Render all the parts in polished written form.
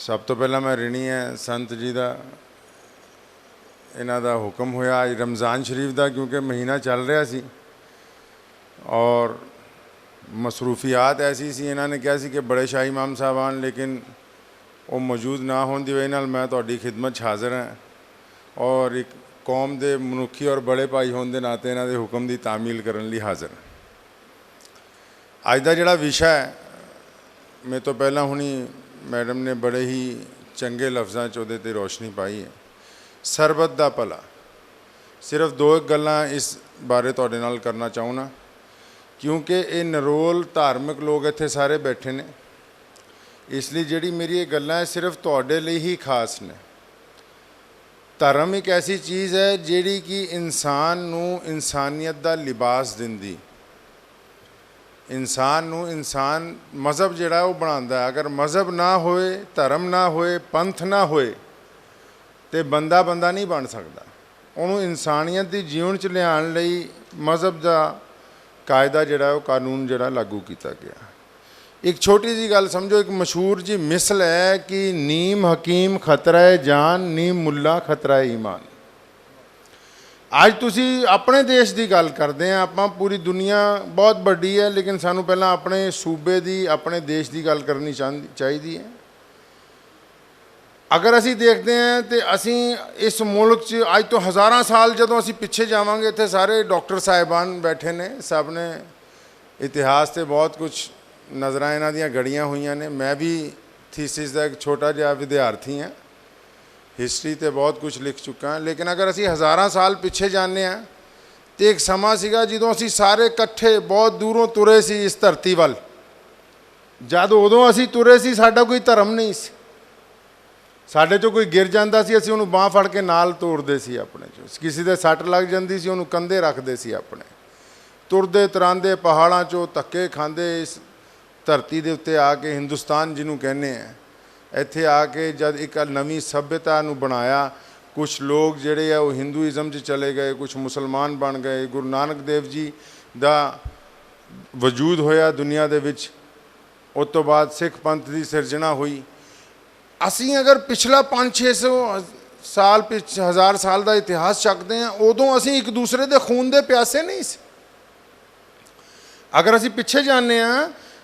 सब तो पहला मैं ऋणी है संत जी का, इन्हों का हुक्म होया अज रमज़ान शरीफ का, क्योंकि महीना चल रहा सी और मसरूफियात ऐसी सी। इन्होंने कहा सी कि बड़े शाही इमाम साहब आन, लेकिन वो मौजूद ना होने की वजह नाल मैं तुहाडी खिदमत हाज़र हाँ और एक कौम के मनुखी और बड़े भाई होने के नाते इन्हों के हुक्म की तामील करने लई हाज़र। अज का जिहड़ा विषय है, मेरे तो पहला हुणी मैडम ने बड़े ही चंगे लफ्ज़ों च उहदे ते रोशनी पाई है। सरबत दा भला, सिर्फ दो गल्लां इस बारे तुहाडे नाल करना चाहुंदा, क्योंकि ये नरोल धार्मिक लोग इत्थे सारे बैठे ने, इसलिए जिहड़ी मेरी ये गल्लां है सिर्फ तुहाडे लई ही खास ने। धर्म एक ऐसी चीज़ है जिहड़ी कि इंसान नूं इंसानियत दा लिबास दिंदी, इंसान नूं इंसान मज़हब जिहड़ा वो बनांदा है। अगर मज़हब ना होए, धर्म ना होए, पंथ ना होए तो बंदा बंदा नहीं बन सकता। उन्होंने इंसानियत की जीवन च लियाण लई मज़हब का कायदा जिहड़ा वो कानून जिहड़ा लागू किया गया। एक छोटी जी गल समझो, एक मशहूर जी मिसल है कि नीम हकीम खतरा है जान, नीम मुल्ला खतरा है ईमान। अज तुसी अपने देश की गल करते हैं, आपां पूरी दुनिया बहुत बड़ी है, लेकिन सानू पहला अपने सूबे की अपने देश की गल करनी चाहिए है। अगर असी देखते हैं तो असी इस मुल्क च अज तो हज़ारां साल जदों असी पिछे जावांगे, इत्थे सारे डॉक्टर साहिबान बैठे ने, सब ने इतिहास से बहुत कुछ नज़रां इन्हां दियां गड़ियां हुई ने। मैं भी थीसिस का एक छोटा जिहा विद्यार्थी हाँ, हिस्टरी तो बहुत कुछ लिख चुका हाँ। लेकिन अगर असी हज़ारां साल पिछे जाने हैं तो एक समा सीगा जदों असी सारे इकट्ठे बहुत दूरों तुरे सी इस धरती वल। जद उदों असी तुरे सी, साडा कोई धर्म नहीं सी, साडे चों कोई गिर जांदा सी, असीं उहनूं बांह फड़ के नाल तोड़दे सी अपने चों। किसी दे सੱਟ लग जांदी सी, उहनूं कंधे रखदे सी अपने, तुरदे तरांदे पहाड़ां चों धक्के खांदे इस धरती दे उत्ते आके, हिंदुस्तान जिन्हों कहने हैं, इत्थे आके जब एक नवीं सभ्यता नूं बनाया। कुछ लोग जिहड़े आ वो हिंदूइज़म च चले गए, कुछ मुसलमान बन गए। गुरु नानक देव जी दा वजूद होया दुनिया दे विच, उस तो बाद सिख पंथ की सिरजना हुई। असीं अगर पिछला 500-600 साल 1000 साल का इतिहास चकते हैं, उदों असीं एक दूसरे के खून के प्यासे नहीं सी। अगर असीं पिछे जाने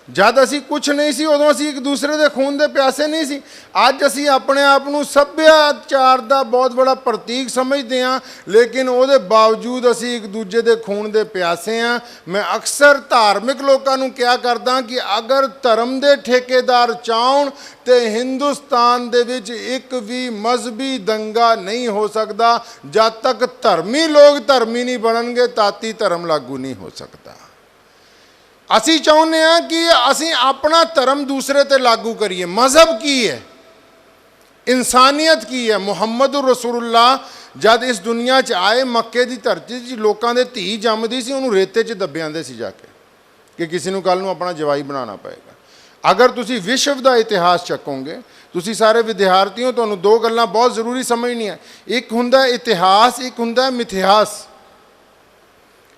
जद असी कुछ नहीं सी, उदों असी एक दूसरे के खून के प्यासे नहीं सी। अज असी अपने आप को सभ्याचार का बहुत बड़ा प्रतीक समझते हैं, लेकिन उसके बावजूद असी एक दूजे के खून के प्यासे हाँ। मैं अक्सर धार्मिक लोगों को क्या करदा कि अगर धर्म के ठेकेदार चाहन तो हिंदुस्तान दे विच एक भी मजहबी दंगा नहीं हो सकता। जब तक धर्मी लोग धर्मी नहीं बननगे, ताती धर्म लागू नहीं हो सकता। असी चाहुंदे हैं कि असी अपना धर्म दूसरे ते लागू करिए। मज़हब की है, इंसानियत की है। मुहम्मद रसूलुल्लाह जब इस दुनिया च आए, मक्के की धरती च लोगों के धी जमदी सी, उन्होंने रेते च दबे आंदे सी जाके कि किसी को कल नूं अपना जवाई बनाना पएगा। अगर तुसी विश्व का इतिहास चकोगे, तुसी सारे विद्यार्थियों, तुहानूं दो गल्लां बहुत जरूरी समझनियां। एक हुंदा इतिहास, एक हुंदा मिथिहास।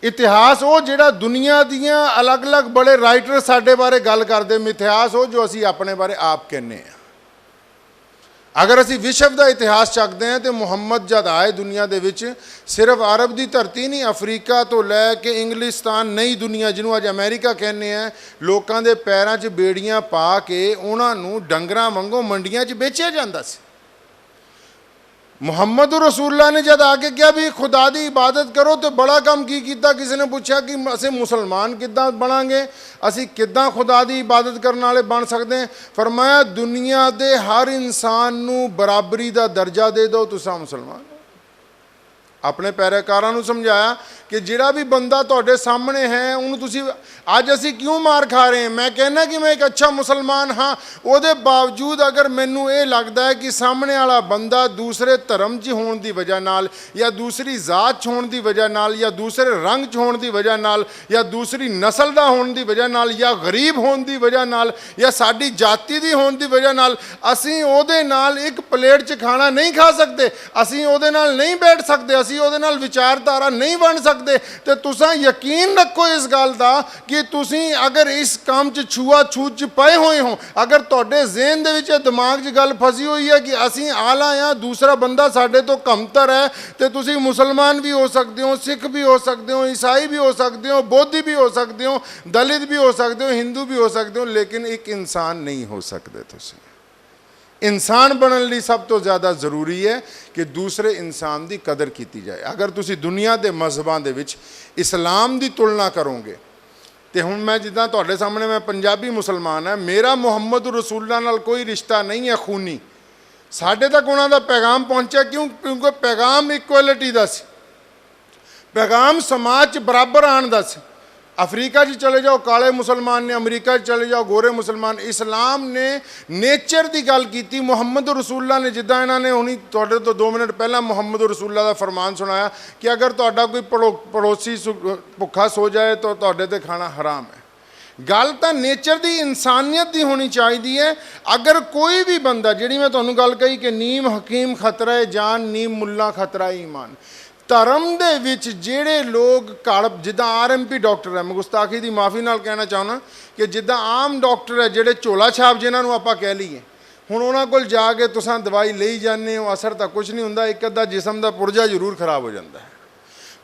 इतिहास वो जिहड़ा दुनिया दियां अलग अलग बड़े राइटर साडे बारे गल करते, मिथिहास वो जो असी अपने बारे आप कहने हैं। अगर असी विश्व का इतिहास चकते हैं तो मुहम्मद जद आए दुनिया दे विच, सिर्फ अरब की धरती नहीं, अफ्रीका तो लैके इंग्लिस्तान, नई दुनिया जिन्हों अज अमेरिका कहने हैं, लोगों के पैरों च बेड़ियां पा के उन्होंने डंगरां वांगों मंडियां च बेचिया जाता सी। मुहम्मद रसूलुल्लाह ने जब आके कहा भी खुदा की इबादत करो तो बड़ा काम की किया। किसी ने पूछा कि असी मुसलमान किद्दां बनांगे, असी किद्दां खुदा की इबादत करने वाले बन सकते हैं। फरमाया दुनिया के हर इंसान नूं बराबरी का दर्जा दे दो, तुसां मुसलमान। अपने पैरेकारां नूं समझाया कि जिहड़ा भी बंदा तुहाडे सामने है उन्होंने तुसी अज असी क्यों मार खा रहे हैं। मैं कहना कि मैं एक अच्छा मुसलमान हाँ, उहदे बावजूद अगर मैनू ये लगता है कि सामने वाला बंदा दूसरे धर्म च होने की वजह नाल, या दूसरी जात च होने की वजह नाल, या दूसरे रंग च होने की वजह नाल, या दूसरी नस्ल का होने की वजह नाल, या गरीब होने की वजह नाल, या साडी जाति की होने की वजह नाल असीं उहदे नाल एक प्लेट च खाना नहीं खा सकते, असीं उहदे नाल नहीं बैठ सकते, ਅਸੀਂ ਉਹਦੇ ਨਾਲ ਵਿਚਾਰਧਾਰਾ ਨਹੀਂ ਬਣ ਸਕਦੇ। ਤੇ ਤੁਸੀਂ ਯਕੀਨ ਰੱਖੋ ਇਸ ਗੱਲ ਦਾ ਕਿ ਤੁਸੀਂ ਅਗਰ ਇਸ ਕੰਮ 'ਚ ਛੂਆ ਛੂਤ 'ਚ ਪਏ ਹੋਏ ਹੋ, ਅਗਰ ਤੁਹਾਡੇ ਜ਼ਿਹਨ ਦੇ ਵਿੱਚ ਦਿਮਾਗ 'ਚ ਗੱਲ ਫਸੀ ਹੋਈ ਹੈ ਕਿ ਅਸੀਂ ਆਲਾ ਆ, ਦੂਸਰਾ ਬੰਦਾ ਸਾਡੇ ਤੋਂ ਕਮਤਰ ਹੈ, ਤੇ ਤੁਸੀਂ ਮੁਸਲਮਾਨ ਵੀ ਹੋ ਸਕਦੇ ਹੋ, ਸਿੱਖ ਵੀ ਹੋ ਸਕਦੇ ਹੋ, ਈਸਾਈ ਵੀ ਹੋ ਸਕਦੇ ਹੋ, ਬੋਧੀ ਵੀ ਹੋ ਸਕਦੇ ਹੋ, ਦਲਿਤ ਵੀ ਹੋ ਸਕਦੇ ਹੋ, ਹਿੰਦੂ ਵੀ ਹੋ ਸਕਦੇ ਹੋ, ਲੇਕਿਨ ਇੱਕ ਇਨਸਾਨ ਨਹੀਂ ਹੋ ਸਕਦੇ। ਤੁਸੀਂ ਇਨਸਾਨ ਬਣਨ ਲਈ ਸਭ ਤੋਂ ਜ਼ਿਆਦਾ ਜ਼ਰੂਰੀ ਹੈ ਕਿ ਦੂਸਰੇ ਇਨਸਾਨ ਦੀ ਕਦਰ ਕੀਤੀ ਜਾਏ। ਅਗਰ ਤੁਸੀਂ ਦੁਨੀਆ ਦੇ ਮਜ਼ਹਬਾਂ ਦੇ ਵਿੱਚ ਇਸਲਾਮ ਦੀ ਤੁਲਨਾ ਕਰੋਗੇ, ਤੇ ਹੁਣ ਮੈਂ ਜਿੱਦਾਂ ਤੁਹਾਡੇ ਸਾਹਮਣੇ ਮੈਂ ਪੰਜਾਬੀ ਮੁਸਲਮਾਨ ਹਾਂ, ਮੇਰਾ ਮੁਹੰਮਦ ਰਸੂਲullah ਨਾਲ ਕੋਈ ਰਿਸ਼ਤਾ ਨਹੀਂ ਹੈ ਖੂਨੀ। ਸਾਡੇ ਤੱਕ ਉਹਨਾਂ ਦਾ ਪੈਗਾਮ ਪਹੁੰਚਿਆ ਕਿਉਂਕਿ ਪੈਗਾਮ ਇਕੁਐਲਿਟੀ ਦਾ ਸੀ, ਪੈਗਾਮ ਸਮਾਜ 'ਚ ਬਰਾਬਰ ਆਉਣ ਦਾ ਸੀ। ਅਫਰੀਕਾ 'ਚ ਚਲੇ ਜਾਓ ਕਾਲੇ ਮੁਸਲਮਾਨ ਨੇ, ਅਮਰੀਕਾ 'ਚ ਚਲੇ ਜਾਓ ਗੋਰੇ ਮੁਸਲਮਾਨ। ਇਸਲਾਮ ਨੇ ਨੇਚਰ ਦੀ ਗੱਲ ਕੀਤੀ। ਮੁਹੰਮਦ ਰਸੂਲullah ਨੇ, ਜਿੱਦਾਂ ਇਹਨਾਂ ਨੇ ਹੁਣੀ ਤੁਹਾਡੇ ਤੋਂ 2 ਮਿੰਟ ਪਹਿਲਾਂ ਮੁਹੰਮਦ ਰਸੂਲullah ਦਾ ਫਰਮਾਨ ਸੁਣਾਇਆ ਕਿ ਅਗਰ ਤੁਹਾਡਾ ਕੋਈ ਪੜੋਸੀ ਭੁੱਖਾ ਸੋ ਜਾਏ ਤਾਂ ਤੁਹਾਡੇ 'ਤੇ ਖਾਣਾ ਹਰਾਮ ਹੈ। ਗੱਲ ਤਾਂ ਨੇਚਰ ਦੀ, ਇਨਸਾਨੀਅਤ ਦੀ ਹੋਣੀ ਚਾਹੀਦੀ ਹੈ। ਅਗਰ ਕੋਈ ਵੀ ਬੰਦਾ, ਜਿਹੜੀ ਮੈਂ ਤੁਹਾਨੂੰ ਗੱਲ ਕਹੀ ਕਿ ਨੀਮ ਹਕੀਮ ਖਤਰਾ ਹੈ ਜਾਨ, ਨੀਮ ਮੁੱਲਾ ਖਤਰਾ ਹੈ ਈਮਾਨ, ਧਰਮ ਦੇ ਵਿੱਚ ਜਿਹੜੇ ਲੋਕ ਜਿੱਦਾਂ RMP ਡਾਕਟਰ ਹੈ, ਮੈਂ ਗੁਸਤਾਖੀ ਦੀ ਮਾਫੀ ਨਾਲ ਕਹਿਣਾ ਚਾਹੁੰਦਾ ਕਿ ਜਿੱਦਾਂ ਆਮ ਡਾਕਟਰ ਹੈ ਜਿਹੜੇ ਝੋਲਾ ਛਾਪ ਜਿਨ੍ਹਾਂ ਨੂੰ ਆਪਾਂ ਕਹਿ ਲਈਏ, ਹੁਣ ਉਹਨਾਂ ਕੋਲ ਜਾ ਕੇ ਤੁਸੀਂ ਦਵਾਈ ਲਈ ਜਾਂਦੇ ਹੋ, ਅਸਰ ਤਾਂ ਕੁਝ ਨਹੀਂ ਹੁੰਦਾ, ਇੱਕ ਅੱਧਾ ਜਿਸਮ ਦਾ ਪੁਰਜਾ ਜ਼ਰੂਰ ਖਰਾਬ ਹੋ ਜਾਂਦਾ ਹੈ।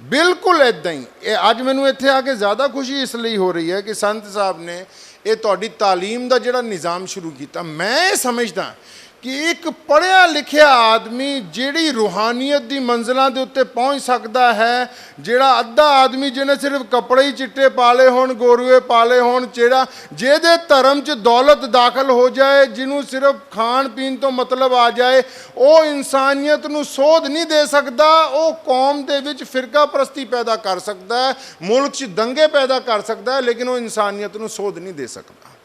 ਬਿਲਕੁਲ ਇੱਦਾਂ ਹੀ ਇਹ ਅੱਜ ਮੈਨੂੰ ਇੱਥੇ ਆ ਕੇ ਜ਼ਿਆਦਾ ਖੁਸ਼ੀ ਇਸ ਲਈ ਹੋ ਰਹੀ ਹੈ ਕਿ ਸੰਤ ਸਾਹਿਬ ਨੇ ਇਹ ਤੁਹਾਡੀ ਤਾਲੀਮ ਦਾ ਜਿਹੜਾ ਨਿਜ਼ਾਮ ਸ਼ੁਰੂ ਕੀਤਾ। ਮੈਂ ਸਮਝਦਾ ਕਿ ਇੱਕ ਪੜ੍ਹਿਆ ਲਿਖਿਆ ਆਦਮੀ ਜਿਹੜੀ ਰੂਹਾਨੀਅਤ ਦੀ ਮੰਜ਼ਲਾਂ ਦੇ ਉੱਤੇ ਪਹੁੰਚ ਸਕਦਾ ਹੈ, ਜਿਹੜਾ ਅੱਧਾ ਆਦਮੀ ਜਿਹਨੇ ਸਿਰਫ ਕੱਪੜੇ ਹੀ ਚਿੱਟੇ ਪਾਲੇ ਹੋਣ, ਗੋਰੂਏ ਪਾਲੇ ਹੋਣ, ਜਿਹੜਾ ਜਿਹਦੇ ਧਰਮ 'ਚ ਦੌਲਤ ਦਾਖਲ ਹੋ ਜਾਏ, ਜਿਹਨੂੰ ਸਿਰਫ ਖਾਣ ਪੀਣ ਤੋਂ ਮਤਲਬ ਆ ਜਾਏ, ਉਹ ਇਨਸਾਨੀਅਤ ਨੂੰ ਸੋਧ ਨਹੀਂ ਦੇ ਸਕਦਾ। ਉਹ ਕੌਮ ਦੇ ਵਿੱਚ ਫਿਰਕਾ ਪ੍ਰਸਤੀ ਪੈਦਾ ਕਰ ਸਕਦਾ ਹੈ, ਮੁਲਕ 'ਚ ਦੰਗੇ ਪੈਦਾ ਕਰ ਸਕਦਾ ਹੈ, ਲੇਕਿਨ ਉਹ ਇਨਸਾਨੀਅਤ ਨੂੰ ਸੋਧ ਨਹੀਂ ਦੇ ਸਕਦਾ।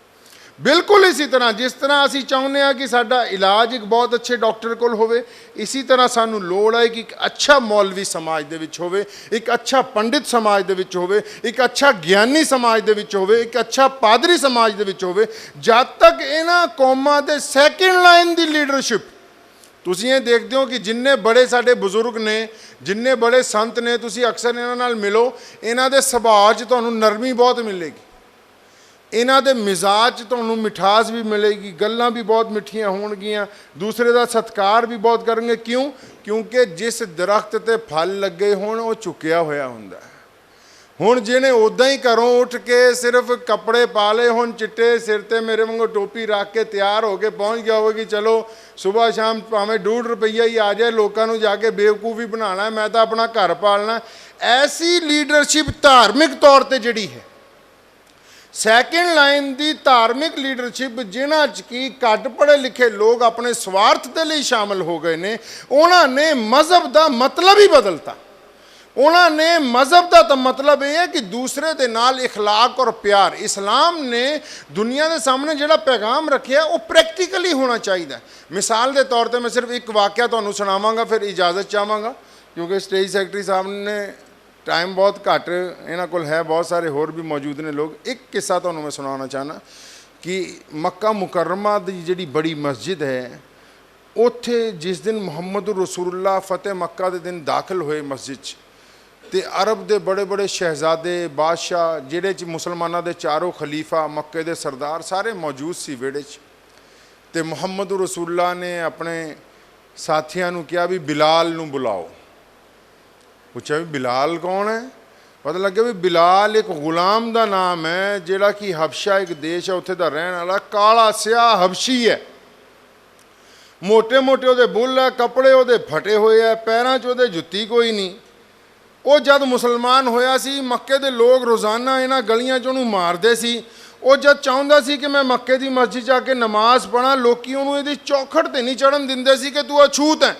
ਬਿਲਕੁਲ ਇਸੇ ਤਰ੍ਹਾਂ ਜਿਸ ਤਰ੍ਹਾਂ ਅਸੀਂ ਚਾਹੁੰਦੇ ਹਾਂ ਕਿ ਸਾਡਾ ਇਲਾਜ ਇੱਕ ਬਹੁਤ ਅੱਛੇ ਡਾਕਟਰ ਕੋਲ ਹੋਵੇ, ਇਸੇ ਤਰ੍ਹਾਂ ਸਾਨੂੰ ਲੋੜ ਹੈ ਕਿ ਇੱਕ ਅੱਛਾ ਮੌਲਵੀ ਸਮਾਜ ਦੇ ਵਿੱਚ ਹੋਵੇ, ਇੱਕ ਅੱਛਾ ਪੰਡਿਤ ਸਮਾਜ ਦੇ ਵਿੱਚ ਹੋਵੇ, ਇੱਕ ਅੱਛਾ ਗਿਆਨੀ ਸਮਾਜ ਦੇ ਵਿੱਚ ਹੋਵੇ, ਇੱਕ ਅੱਛਾ ਪਾਦਰੀ ਸਮਾਜ ਦੇ ਵਿੱਚ ਹੋਵੇ। ਜਦ ਤੱਕ ਇਹਨਾਂ ਕੌਮਾਂ ਦੇ ਸੈਕਿੰਡ ਲਾਈਨ ਦੀ ਲੀਡਰਸ਼ਿਪ, ਤੁਸੀਂ ਇਹ ਦੇਖਦੇ ਹੋ ਕਿ ਜਿੰਨੇ ਬੜੇ ਸਾਡੇ ਬਜ਼ੁਰਗ ਨੇ, ਜਿੰਨੇ ਬੜੇ ਸੰਤ ਨੇ, ਤੁਸੀਂ ਅਕਸਰ ਇਹਨਾਂ ਨਾਲ ਮਿਲੋ, ਇਹਨਾਂ ਦੇ ਸੁਭਾਅ 'ਚ ਤੁਹਾਨੂੰ ਨਰਮੀ ਬਹੁਤ ਮਿਲੇਗੀ, ਇਹਨਾਂ ਦੇ ਮਿਜ਼ਾਜ 'ਚ ਤੁਹਾਨੂੰ ਮਿਠਾਸ ਵੀ ਮਿਲੇਗੀ, ਗੱਲਾਂ ਵੀ ਬਹੁਤ ਮਿੱਠੀਆਂ ਹੋਣਗੀਆਂ, ਦੂਸਰੇ ਦਾ ਸਤਿਕਾਰ ਵੀ ਬਹੁਤ ਕਰਨਗੇ। ਕਿਉਂ? ਕਿਉਂਕਿ ਜਿਸ ਦਰਖਤ 'ਤੇ ਫਲ ਲੱਗੇ ਹੋਣ ਉਹ ਝੁਕਿਆ ਹੋਇਆ ਹੁੰਦਾ। ਹੁਣ ਜਿਹਨੇ ਉੱਦਾਂ ਹੀ ਘਰੋਂ ਉੱਠ ਕੇ ਸਿਰਫ ਕੱਪੜੇ ਪਾ ਲਏ ਹੋਣ ਚਿੱਟੇ, ਸਿਰ 'ਤੇ ਮੇਰੇ ਵਾਂਗੂ ਟੋਪੀ ਰੱਖ ਕੇ ਤਿਆਰ ਹੋ ਕੇ ਪਹੁੰਚ ਗਿਆ ਹੋਵੇ ਕਿ ਚਲੋ ਸੁਬਾਹ ਸ਼ਾਮ ਭਾਵੇਂ 2 ਰੁਪਈਆ ਹੀ ਆ ਜਾਏ, ਲੋਕਾਂ ਨੂੰ ਜਾ ਕੇ ਬੇਵਕੂਫ ਹੀ ਬਣਾਉਣਾ, ਮੈਂ ਤਾਂ ਆਪਣਾ ਘਰ ਪਾਲਣਾ, ਐਸੀ ਲੀਡਰਸ਼ਿਪ ਧਾਰਮਿਕ ਤੌਰ 'ਤੇ ਜਿਹੜੀ ਹੈ, ਸੈਕਿੰਡ ਲਾਈਨ ਦੀ ਧਾਰਮਿਕ ਲੀਡਰਸ਼ਿਪ, ਜਿਨ੍ਹਾਂ 'ਚ ਕਿ ਘੱਟ ਪੜ੍ਹੇ ਲਿਖੇ ਲੋਕ ਆਪਣੇ ਸਵਾਰਥ ਦੇ ਲਈ ਸ਼ਾਮਲ ਹੋ ਗਏ ਨੇ, ਉਹਨਾਂ ਨੇ ਮਜ਼ਹਬ ਦਾ ਮਤਲਬ ਹੀ ਬਦਲਤਾ। ਉਹਨਾਂ ਨੇ ਮਜ਼ਹਬ ਦਾ ਤਾਂ ਮਤਲਬ ਇਹ ਹੈ ਕਿ ਦੂਸਰੇ ਦੇ ਨਾਲ ਇਖਲਾਕ ਔਰ ਪਿਆਰ। ਇਸਲਾਮ ਨੇ ਦੁਨੀਆ ਦੇ ਸਾਹਮਣੇ ਜਿਹੜਾ ਪੈਗਾਮ ਰੱਖਿਆ ਉਹ ਪ੍ਰੈਕਟੀਕਲੀ ਹੋਣਾ ਚਾਹੀਦਾ। ਮਿਸਾਲ ਦੇ ਤੌਰ 'ਤੇ ਮੈਂ ਸਿਰਫ ਇੱਕ ਵਾਕਿਆ ਤੁਹਾਨੂੰ ਸੁਣਾਵਾਂਗਾ, ਫਿਰ ਇਜਾਜ਼ਤ ਚਾਹਾਂਗਾ ਕਿਉਂਕਿ ਸਟੇਜ ਸੈਕਟਰੀ ਸਾਹਿਬ ਨੇ ਟਾਈਮ ਬਹੁਤ ਘੱਟ ਇਹਨਾਂ ਕੋਲ ਹੈ, ਬਹੁਤ ਸਾਰੇ ਹੋਰ ਵੀ ਮੌਜੂਦ ਨੇ ਲੋਕ। ਇੱਕ ਕਿੱਸਾ ਤੁਹਾਨੂੰ ਮੈਂ ਸੁਣਾਉਣਾ ਚਾਹੁੰਦਾ ਕਿ ਮੱਕਾ ਮੁਕਰਮਾ ਦੀ ਜਿਹੜੀ ਬੜੀ ਮਸਜਿਦ ਹੈ, ਉੱਥੇ ਜਿਸ ਦਿਨ ਮੁਹੰਮਦ ਰਸੂਲullah ਫਤਿਹ ਮੱਕਾ ਦੇ ਦਿਨ ਦਾਖਲ ਹੋਏ ਮਸਜਿਦ 'ਚ, ਤੇ ਅਰਬ ਦੇ ਬੜੇ ਬੜੇ ਸ਼ਹਿਜ਼ਾਦੇ, ਬਾਦਸ਼ਾਹ, ਜਿਹੜੇ 'ਚ ਮੁਸਲਮਾਨਾਂ ਦੇ ਚਾਰੋਂ ਖਲੀਫਾ, ਮੱਕੇ ਦੇ ਸਰਦਾਰ ਸਾਰੇ ਮੌਜੂਦ ਸੀ ਵਿਹੜੇ 'ਚ। ਤੇ ਮੁਹੰਮਦ ਰਸੂਲullah ਨੇ ਆਪਣੇ ਸਾਥੀਆਂ ਨੂੰ ਕਿਹਾ ਵੀ ਬਿਲਾਲ ਨੂੰ ਬੁਲਾਓ। ਪੁੱਛਿਆ ਵੀ ਬਿਲਾਲ ਕੌਣ ਹੈ? ਪਤਾ ਲੱਗਿਆ ਵੀ ਬਿਲਾਲ ਇੱਕ ਗੁਲਾਮ ਦਾ ਨਾਮ ਹੈ, ਜਿਹੜਾ ਕਿ ਹਬਸ਼ਾ ਇੱਕ ਦੇਸ਼ ਹੈ, ਉੱਥੇ ਦਾ ਰਹਿਣ ਵਾਲਾ, ਕਾਲਾ ਸਿਆਹ ਹਬਸ਼ੀ ਹੈ, ਮੋਟੇ ਮੋਟੇ ਉਹਦੇ ਬੁੱਲ ਹੈ, ਕੱਪੜੇ ਉਹਦੇ ਫਟੇ ਹੋਏ ਹੈ, ਪੈਰਾਂ 'ਚ ਉਹਦੇ ਜੁੱਤੀ ਕੋਈ ਨਹੀਂ। ਉਹ ਜਦ ਮੁਸਲਮਾਨ ਹੋਇਆ ਸੀ, ਮੱਕੇ ਦੇ ਲੋਕ ਰੋਜ਼ਾਨਾ ਇਹਨਾਂ ਗਲੀਆਂ 'ਚ ਉਹਨੂੰ ਮਾਰਦੇ ਸੀ। ਉਹ ਜਦ ਚਾਹੁੰਦਾ ਸੀ ਕਿ ਮੈਂ ਮੱਕੇ ਦੀ ਮਸਜਿਦ ਜਾ ਕੇ ਨਮਾਜ਼ ਪੜ੍ਹਾਂ, ਲੋਕੀ ਉਹਨੂੰ ਇਹਦੀ ਚੌਖਟ 'ਤੇ ਨਹੀਂ ਚੜ੍ਹਨ ਦਿੰਦੇ ਸੀ ਕਿ ਤੂੰ ਅਛੂਤ ਹੈ।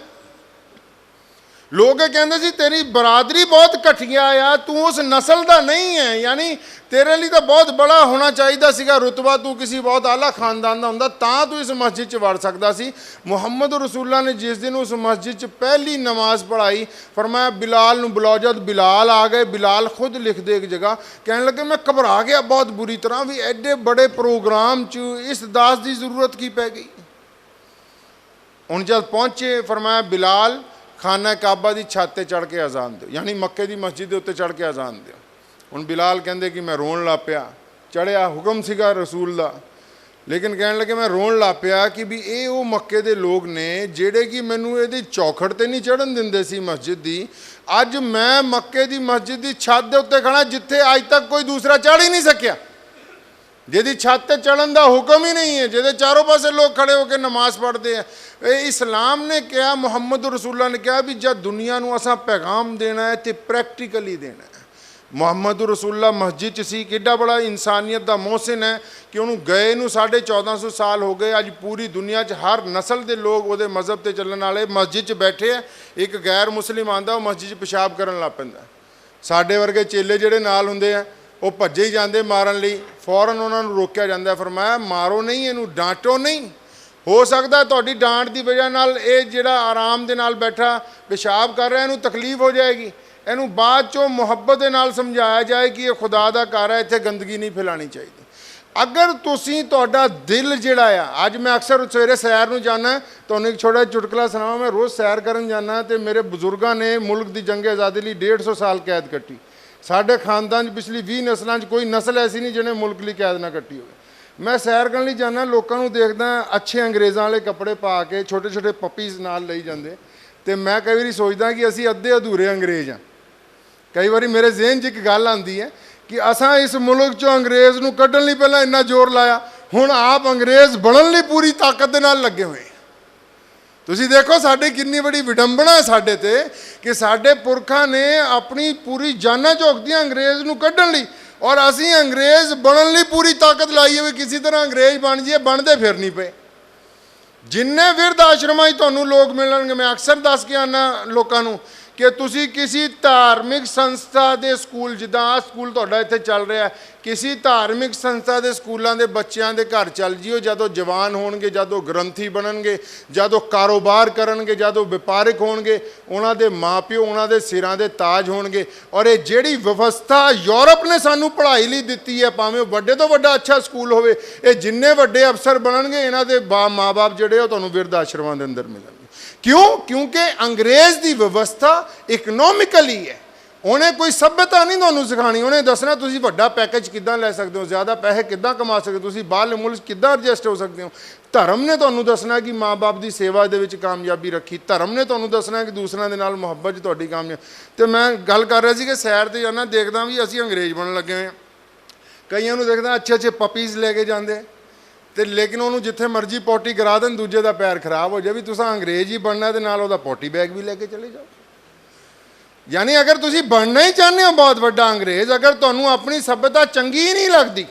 ਲੋਕ ਇਹ ਕਹਿੰਦੇ ਸੀ ਤੇਰੀ ਬਰਾਦਰੀ ਬਹੁਤ ਘਟੀਆ ਆ, ਤੂੰ ਉਸ ਨਸਲ ਦਾ ਨਹੀਂ ਹੈ, ਯਾਨੀ ਤੇਰੇ ਲਈ ਤਾਂ ਬਹੁਤ ਬੜਾ ਹੋਣਾ ਚਾਹੀਦਾ ਸੀਗਾ ਰੁਤਬਾ, ਤੂੰ ਕਿਸੇ ਬਹੁਤ ਆਲਾ ਖਾਨਦਾਨ ਦਾ ਹੁੰਦਾ ਤਾਂ ਤੂੰ ਇਸ ਮਸਜਿਦ 'ਚ ਵੜ ਸਕਦਾ ਸੀ। ਮੁਹੰਮਦ ਰਸੂਲullah ਨੇ ਜਿਸ ਦਿਨ ਉਸ ਮਸਜਿਦ 'ਚ ਪਹਿਲੀ ਨਮਾਜ਼ ਪੜ੍ਹਾਈ, ਫਰਮਾਇਆ ਬਿਲਾਲ ਨੂੰ ਬੁਲਾਓ। ਜਦ ਬਿਲਾਲ ਆ ਗਏ, ਬਿਲਾਲ ਖੁਦ ਲਿਖਦੇ ਇੱਕ ਜਗ੍ਹਾ, ਕਹਿਣ ਲੱਗੇ ਮੈਂ ਘਬਰਾ ਗਿਆ ਬਹੁਤ ਬੁਰੀ ਤਰ੍ਹਾਂ ਵੀ ਐਡੇ ਬੜੇ ਪ੍ਰੋਗਰਾਮ 'ਚ ਇਸ ਦਾਸ ਦੀ ਜ਼ਰੂਰਤ ਕੀ ਪੈ ਗਈ। ਹੁਣ ਜਦ ਪਹੁੰਚੇ, ਫਰਮਾਇਆ ਬਿਲਾਲ खाना काबा की छत ते चढ़ के अजान दो, यानी मक्के की मस्जिद के उत्ते चढ़ के अजान दो। हुण बिलाल कहंदे कि मैं रोन लग पिया, चढ़िया हुक्म सीगा रसूल दा, लेकिन कहण लगे मैं रोन लग पिया कि भी ये वो मक्के दे लोग ने जिहड़े कि मैनू इहदी चौखड़ ते नहीं चढ़न दिंदे सी मस्जिद दी। अज मैं मक्के की मस्जिद की छत के उत्ते खड़ा जिथे अज तक कोई दूसरा चढ़ ही नहीं सकिया, जिहदी छत ते चढ़न का हुक्म ही नहीं है, जिहदे चारों पासे लोग खड़े होकर नमाज पढ़ते हैं। इस्लाम ने कहा, मुहम्मद रसूलुल्लाह ने कहा भी जब दुनिया को असा पैगाम देना है तो प्रैक्टिकली देना है। मुहम्मद रसूलुल्लाह मस्जिद च सी, किड्डा बड़ा इंसानियत का मोहसिन है कि उन्होंने गए नूं 1450 साल हो गए। अज पूरी दुनिया च हर नस्ल के लोग वो मजहब से चलने वाले मस्जिद च बैठे है। एक गैर मुस्लिम आंदा मस्जिद च पेशाब करन लग पैंदा, साडे वर्गे चेले जिहड़े नाल हुंदे आ वो भज्जे ही जाते मारन लई, फौरन उन्होंने रोकया जाता है, फरमाया मारो नहीं, इनू डांटो नहीं। हो सकता है तुहाडी डांट की वजह नाल ये जिहड़ा आराम दे नाल बैठा पेशाब कर रहा इनू तकलीफ हो जाएगी, इनू बाद चों मुहब्बत दे नाल समझाया जाए कि ये खुदा दा घर है, इत्थे गंदगी नहीं फैलानी चाहिए। अगर तुसीं तुहाडा दिल जिहड़ा आ, अज मैं अक्सर सवेरे सैर नूं जाना, तुहानूं एक छोटा चुटकला सुणावां, मैं रोज़ सैर करन जाना तो मेरे बजुर्गों ने मुल्क की जंगे आज़ादी लई 150 साल कैद कट्टी। साढ़े खानदान पिछली 20 नस्लों कोई नस्ल ऐसी नहीं जिन्हें मुल्क लिए कैद ना कट्टी हो। मैं सैर करने जाना, लोगों को देखदा अच्छे अंग्रेज़ों वाले कपड़े पा के छोटे छोटे पपीज़ नाल लई जांदे, तो मैं कई बार सोचदा कि असी अद्धे अधूरे अंग्रेज़ हाँ। कई बार मेरे जहन च एक गल आती है कि असां इस मुल्क चों अंग्रेज़ नूं कड्ढण लई पहलां इन्ना जोर लाया, हुण आप अंग्रेज़ बनण लई पूरी ताकत दे नाल लगे हुए। तुसीं देखो साडी कितनी बड़ी विडंबना है साडे ते कि साडे पुरखा ने अपनी पूरी जाना झोंकदियां अंग्रेज़ नूं कड्ढण लई, और असीं अंग्रेज़ बनण लई पूरी ताकत लाई है, किसी तरह अंग्रेज़ बन जाइए, बनते फिर नहीं पे। जिन्ने विरध आश्रमां च तुहानूं लोग मिलणगे, मैं अक्सर दस के आना लोगों को कि तुसी किसी धार्मिक संस्था के स्कूल, जिद्दां आ स्कूल तुहाडा इत्थे चल रहा है, किसी धार्मिक संस्था के स्कूलों के बच्चों के घर चल जियो, जदों जवान होणगे, जदों ग्रंथी बनणगे, जदों कारोबार करनगे, जदों व्यापारिक होणगे, उन्हां दे माँ प्यो उन्हां दे सिरां दे ताज होणगे। और ये जिहड़ी व्यवस्था यूरोप ने सानू पढ़ाई लई दित्ती है, भावें वड्डे तो वड्डा अच्छा स्कूल होवे, ये जिन्ने वड्डे अफसर बनणगे इन्हां दे माँ बाप जिहड़े आ तुहानूं विरध आश्रमां दे अंदर मिलणगे। क्यों? क्योंकि अंग्रेज़ की व्यवस्था इकनोमिकली है, उन्हें कोई सभ्यता नहीं तुहानूं सिखानी, उन्हें दसना तुसीं वड्डा पैकेज किद्दां लै सकते हो, ज़्यादा पैसे किद्दां कमा सकते हो, तुसीं बाहरले मुल्क किद्दां एडजस्ट हो सकते हो। धर्म ने तुहानूं दसना कि माँ बाप की सेवा दे विच कामयाबी रखी, धर्म ने तुहानूं दसना कि दूसरों के नाल मुहब्बत तुहाडी कामयाब। तो मैं गल कर रहा सी कि सैर ते जाना, देखदा भी असीं अंग्रेज़ बनन लगे हुए, कईयां नूं देखदा अच्छे अच्छे पपीज़ लैके जांदे, तो लेकिन उन्होंने जिथे मर्जी पोटी करा दें, दूजे का पैर खराब हो जाए भी तुसां अंग्रेज़ ही बनना है, तो नाल उहदा पोटी बैग भी लैके चले जाओ। यानी अगर तुसीं बनना ही चाहते हो बहुत बड़ा अंग्रेज़, अगर तुहानूं अपनी सभ्यता चंगी ही नहीं लगती,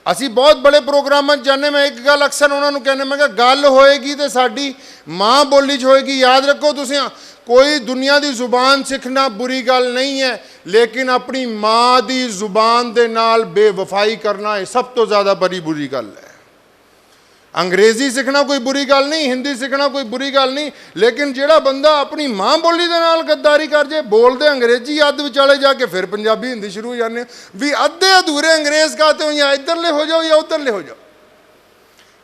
असी बहुत बड़े प्रोग्रामां जाने, मैं एक गल अक्सर उन्होंने कहने, मैं गल होएगी तो साडी माँ बोली च होएगी। याद रखो तुसीं, कोई दुनिया की जुबान सीखना बुरी गल नहीं है, लेकिन अपनी माँ की जुबान दे नाल बेवफाई करना है सब तो ज़्यादा बड़ी बुरी गल है। अंग्रेज़ी सीखना कोई बुरी गल नहीं, हिंदी सीखना कोई बुरी गल नहीं, लेकिन जिहड़ा बंदा अपनी माँ बोली दे नाल गद्दारी कर जाए, बोलते अंग्रेज़ी, अध विचाले जाके फिर पंजाबी हिंदी शुरू हो जाने, भी अद्धे अधूरे अंग्रेज़ कहते हो, या इधरले हो जाओ या उधरले हो जाओ।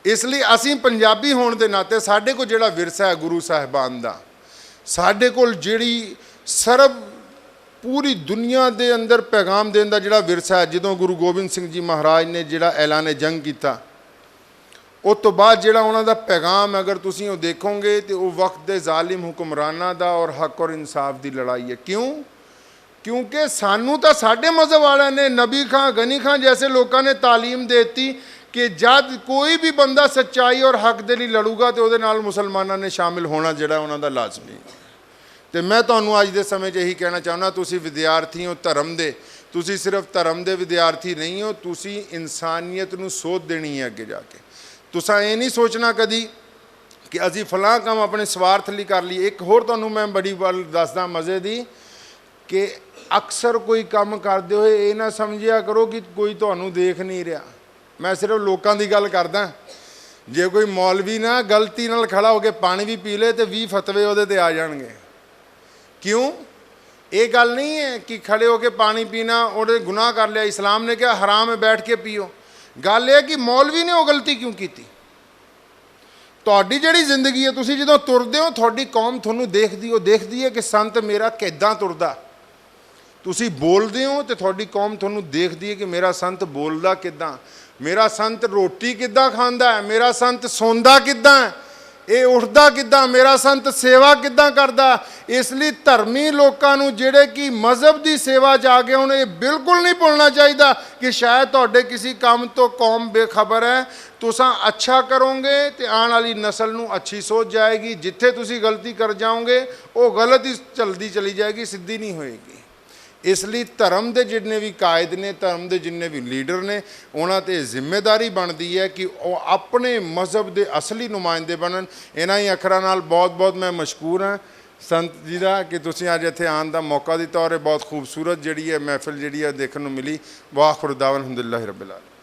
इसलिए असीं पंजाबी होने के नाते साडे कोल जिहड़ा विरसा है गुरु साहिबान दा, साडे कोल जिहड़ी सर्व पूरी दुनिया के अंदर पैगाम देने का जिहड़ा विरसा है, जदों गुरु गोबिंद सिंह जी महाराज ने जिहड़ा ऐलान जंग किया, उस तो बाद जिहड़ा उन्हां दा पैगाम अगर तुसीं देखोगे तो वह वक्त दे जालिम हुक्मरानां दा और हक और इंसाफ की लड़ाई है। क्यों? क्योंकि सानू तो साडे मज़हब वालियां ने, नबी खां गनी खां जैसे लोगों ने तालीम देती कि जब कोई भी बंदा सच्चाई और हक दे लई लड़ूगा तो उहदे नाल मुसलमानां ने शामिल होना जिहड़ा उन्हां दा लाजमी है। तो मैं तुहानूं अज दे समय 'च यही कहना चाहुंदा, तुसीं विद्यार्थी हो धर्म दे, तुसीं सिर्फ धर्म दे विद्यार्थी नहीं हो, तुसीं इंसानियत नूं सोध देनी है अगे जाके। तुसां ये नहीं सोचना कदी कि असी फलां काम अपने स्वार्थ लिए कर लिए। एक होर तुहानूं मैं बड़ी गल दसदा मज़े दी कि अक्सर कोई काम करते हुए ये ना समझिया करो कि कोई तुहानूं देख नहीं रहा। मैं सिर्फ लोगों की गल करदा, जे कोई मौलवी ना गलती नाल खड़ा होकर पानी भी पी ले तो 20 फतवे उहदे ते आ जाणगे। क्यों? ये गल नहीं है कि खड़े होकर पानी पीना उहदे गुनाह कर लिया, इस्लाम ने कहा हराम है बैठ के पियो। गल यह कि मौलवी ने वो गलती क्यों की। ਤੁਹਾਡੀ ਜਿਹੜੀ ਜ਼ਿੰਦਗੀ ਹੈ, ਤੁਸੀਂ ਜਦੋਂ ਤੁਰਦੇ ਹੋ ਤੁਹਾਡੀ ਕੌਮ ਤੁਹਾਨੂੰ ਦੇਖਦੀ ਹੈ ਕਿ ਸੰਤ ਮੇਰਾ ਕਿੱਦਾਂ ਤੁਰਦਾ। ਤੁਸੀਂ ਬੋਲਦੇ ਹੋ ਤੇ ਤੁਹਾਡੀ ਕੌਮ ਤੁਹਾਨੂੰ ਦੇਖਦੀ ਹੈ ਕਿ ਮੇਰਾ ਸੰਤ ਬੋਲਦਾ ਕਿੱਦਾਂ, ਮੇਰਾ ਸੰਤ ਰੋਟੀ ਕਿੱਦਾਂ ਖਾਂਦਾ ਹੈ, ਮੇਰਾ ਸੰਤ ਸੌਂਦਾ ਕਿੱਦਾਂ ਹੈ, ਇਹ ਉੱਠਦਾ ਕਿੱਦਾਂ, ਮੇਰਾ ਸੰਤ ਸੇਵਾ ਕਿੱਦਾਂ ਕਰਦਾ। ਇਸ ਲਈ ਧਰਮੀ ਲੋਕਾਂ ਨੂੰ ਜਿਹੜੇ ਕਿ ਮਜ਼ਹਬ ਦੀ ਸੇਵਾ 'ਚ ਆ ਗਏ ਹੁਣ, ਇਹ ਬਿਲਕੁਲ ਨਹੀਂ ਭੁੱਲਣਾ ਚਾਹੀਦਾ ਕਿ ਸ਼ਾਇਦ ਤੁਹਾਡੇ ਕਿਸੇ ਕੰਮ ਤੋਂ ਕੌਮ ਬੇਖਬਰ ਹੈ। ਤੁਸੀਂ ਅੱਛਾ ਕਰੋਗੇ ਤੇ ਆਉਣ ਵਾਲੀ ਨਸਲ ਨੂੰ ਅੱਛੀ ਸੋਚ ਜਾਏਗੀ। ਜਿੱਥੇ ਤੁਸੀਂ ਗਲਤੀ ਕਰ ਜਾਓਗੇ ਉਹ ਗਲਤ ਹੀ ਚਲਦੀ ਚਲੀ ਜਾਏਗੀ, ਸਿੱਧੀ ਨਹੀਂ ਹੋਏਗੀ। ਇਸ ਲਈ ਧਰਮ ਦੇ ਜਿੰਨੇ ਵੀ ਕਾਇਦ ਨੇ, ਧਰਮ ਦੇ ਜਿੰਨੇ ਵੀ ਲੀਡਰ ਨੇ, ਉਹਨਾਂ 'ਤੇ ਜ਼ਿੰਮੇਵਾਰੀ ਬਣਦੀ ਹੈ ਕਿ ਉਹ ਆਪਣੇ ਮਜ਼ਹਬ ਦੇ ਅਸਲੀ ਨੁਮਾਇੰਦੇ ਬਣਨ। ਇਹਨਾਂ ਹੀ ਅੱਖਰਾਂ ਨਾਲ ਬਹੁਤ ਬਹੁਤ ਮੈਂ ਮਸ਼ਕੂਰ ਹਾਂ ਸੰਤ ਜੀ ਦਾ ਕਿ ਤੁਸੀਂ ਅੱਜ ਇੱਥੇ ਆਉਣ ਦਾ ਮੌਕਾ ਦਿੱਤਾ ਔਰ ਇਹ ਬਹੁਤ ਖੂਬਸੂਰਤ ਜਿਹੜੀ ਹੈ ਮਹਿਫਿਲ ਜਿਹੜੀ ਹੈ ਦੇਖਣ ਨੂੰ ਮਿਲੀ। ਵਾਹ ਖੁਰਦਾਵਨ ਅਲਹਮਦੁਲਿल्लाह ਰੱਬਿਲ ਆਲਮੀਨ।